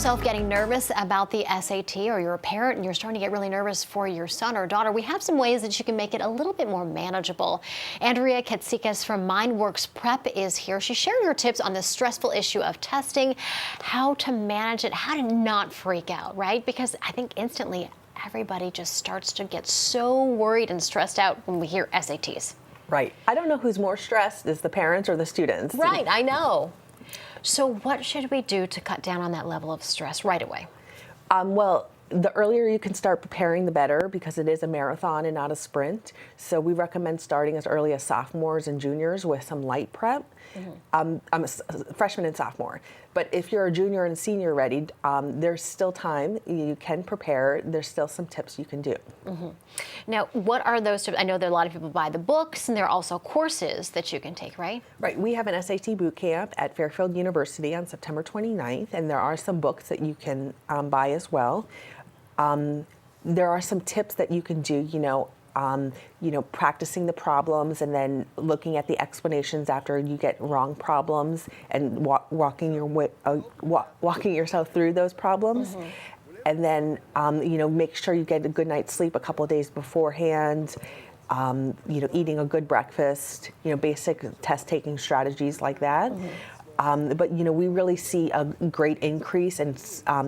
yourself getting nervous about the SAT, or you're a parent and you're starting to get really nervous for your son or daughter, we have some ways that you can make it a little bit more manageable. Andrea Catsicas from Mindworks Prep is here. She's sharing her tips on the stressful issue of testing, how to manage it, how to not freak out, right? Because I think instantly everybody just starts to get so worried and stressed out when we hear SATs. Right. I don't know who's more stressed, is the parents or the students. Right, I know. So what should we do to cut down on that level of stress right away? Well, the earlier you can start preparing, the better, because it is a marathon and not a sprint. So we recommend starting as early as sophomores and juniors with some light prep. I'm a freshman and sophomore. But if you're a junior and senior ready, there's still time. You can prepare. There's still some tips you can do. Now, what are those tips? I know that a lot of people buy the books, and there are also courses that you can take, right? Right. We have an SAT boot camp at Fairfield University on September 29th, and there are some books that you can buy as well. There are some tips that you can do, practicing the problems and then looking at the explanations after you get wrong problems and walking yourself through those problems. And then, make sure you get a good night's sleep a couple of days beforehand. Eating a good breakfast, basic test-taking strategies like that. But we really see a great increase in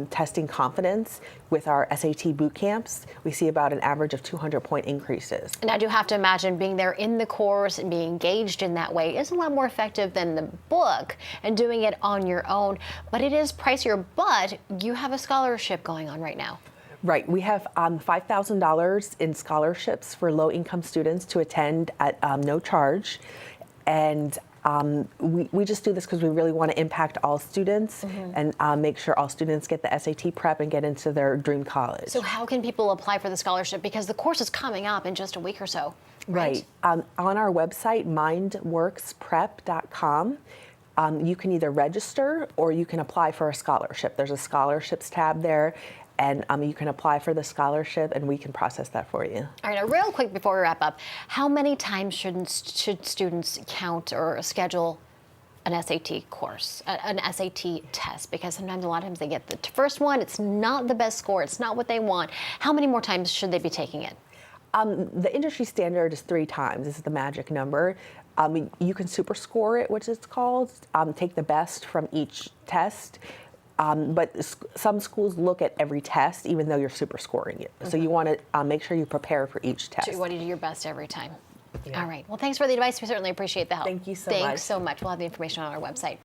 testing confidence with our SAT boot camps. We see about an average of 200-point increases. And I do have to imagine being there in the course and being engaged in that way is a lot more effective than the book and doing it on your own. But it is pricier, but you have a scholarship going on right now. Right. We have $5,000 in scholarships for low-income students to attend at no charge. And we just do this because we really want to impact all students and make sure all students get the SAT prep and get into their dream college. So how can people apply for the scholarship? Because the course is coming up in just a week or so. Right. On our website, mindworksprep.com, you can either register or you can apply for a scholarship. There's a scholarships tab there. And you can apply for the scholarship, and we can process that for you. All right, now real quick before we wrap up, how many times should students count or schedule an SAT course, an SAT test? Because sometimes, a lot of times, they get the first one, it's not the best score, it's not what they want. How many more times should they be taking it? The industry standard is 3 times. This is the magic number. You can super score it, which it's called, take the best from each test. But some schools look at every test, even though you're super scoring it. So you want to make sure you prepare for each test. So you want to do your best every time. Yeah. All right. Well, thanks for the advice. We certainly appreciate the help. Thank you so much. Thanks so much. We'll have the information on our website.